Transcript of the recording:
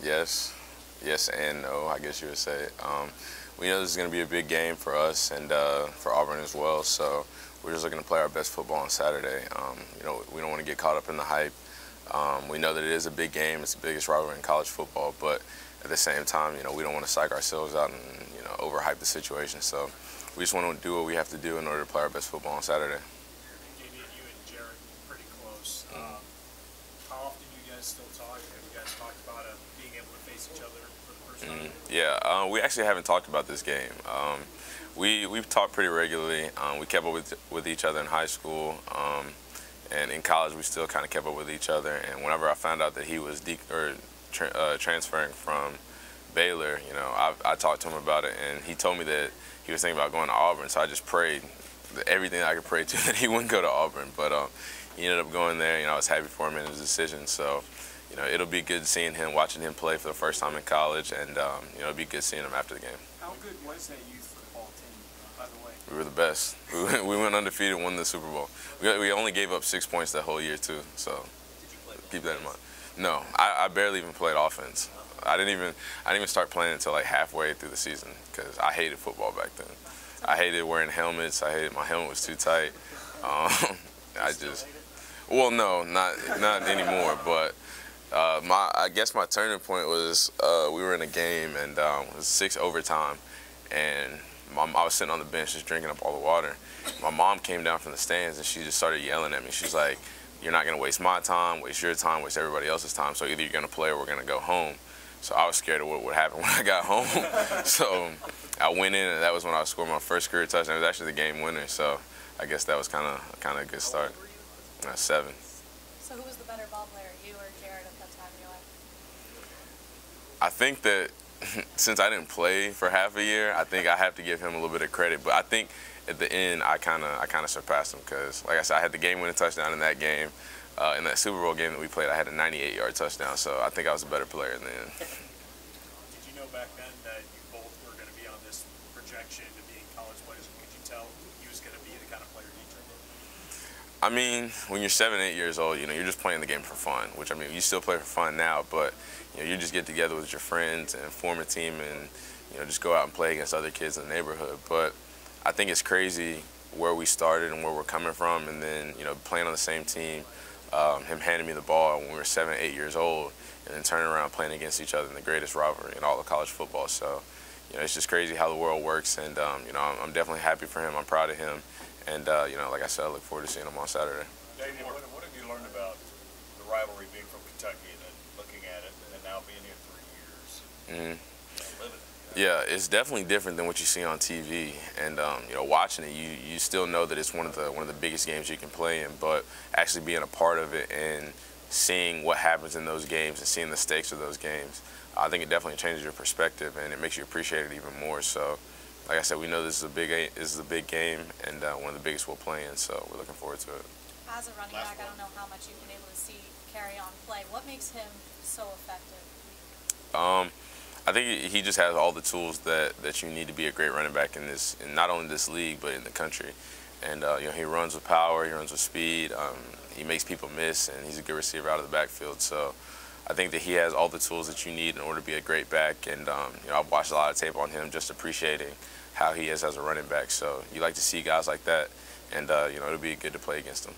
Yes. Yes and no, I guess you would say. We know this is going to be a big game for us and for Auburn as well, so we're just looking to play our best football on Saturday. You know, we don't want to get caught up in the hype. We know that it is a big game. It's the biggest rivalry in college football, but at the same time, you know, we don't want to psych ourselves out and, you know, overhype the situation. So we just want to do what we have to do in order to play our best football on Saturday. Damien, you and Jared are pretty close. How often do you guys still talk? Have you guys talked about being able to face each other for the first time? Yeah, we actually haven't talked about this game. We've talked pretty regularly. We kept up with each other in high school, and in college we still kind of kept up with each other. And whenever I found out that he was transferring from Baylor, you know, I talked to him about it, and he told me that he was thinking about going to Auburn. So I just prayed everything I could pray to that he wouldn't go to Auburn. But he ended up going there. You know, I was happy for him in his decision. So, you know, it'll be good seeing him, watching him play for the first time in college, and you know, it'll be good seeing him after the game. How good was that youth football team, by the way? We were the best. We went undefeated and won the Super Bowl. We only gave up 6 points that whole year too, so keep that in mind. No, I barely even played offense. I didn't even start playing until like halfway through the season because I hated football back then. I hated wearing helmets. I hated my helmet was too tight. Well, no, not anymore. But I guess my turning point was we were in a game and it was 6 overtime, and I was sitting on the bench just drinking up all the water. My mom came down from the stands and she just started yelling at me. She's like, "You're not gonna waste my time, waste your time, waste everybody else's time. So either you're gonna play or we're gonna go home." So I was scared of what would happen when I got home. So I went in, and that was when I scored my first career touchdown. It was actually the game winner. So I guess that was kind of a good start. 7. So who was the better ball player, you or Jared, at that time in your life? I think that since I didn't play for half a year, I think I have to give him a little bit of credit. But I think at the end, I kind of surpassed him because, like I said, I had the game-winning touchdown in that game. In that Super Bowl game that we played, I had a 98-yard touchdown, so I think I was a better player in the end. Did you know back then that you both were going to be on this projection to being college players? Could you tell he was going to be the kind of player he turned into? I mean, when you're 7, 8 years old, you know, you're just playing the game for fun, which, I mean, you still play for fun now, but, you know, you just get together with your friends and form a team and, you know, just go out and play against other kids in the neighborhood. But I think it's crazy where we started and where we're coming from, and then, you know, playing on the same team, him handing me the ball when we were 7, 8 years old, and then turning around playing against each other in the greatest rivalry in all of college football. So, you know, it's just crazy how the world works, and, you know, I'm definitely happy for him. I'm proud of him, and, you know, like I said, I look forward to seeing him on Saturday. Damien, what have you learned about the rivalry being from Kentucky and then looking at it and now being here 3 years? Yeah, it's definitely different than what you see on TV, and you know, watching it, you still know that it's one of the biggest games you can play in. But actually being a part of it and seeing what happens in those games and seeing the stakes of those games, I think it definitely changes your perspective and it makes you appreciate it even more. So, like I said, we know this is a big game and one of the biggest we'll play in. So we're looking forward to it. As a running back, I don't know how much you've been able to see carry on play. What makes him so effective? I think he just has all the tools that you need to be a great running back in not only this league but in the country. And you know, he runs with power, he runs with speed, he makes people miss, and he's a good receiver out of the backfield. So I think that he has all the tools that you need in order to be a great back. And you know, I've watched a lot of tape on him, just appreciating how he is as a running back. So you like to see guys like that, and you know, it'll be good to play against him.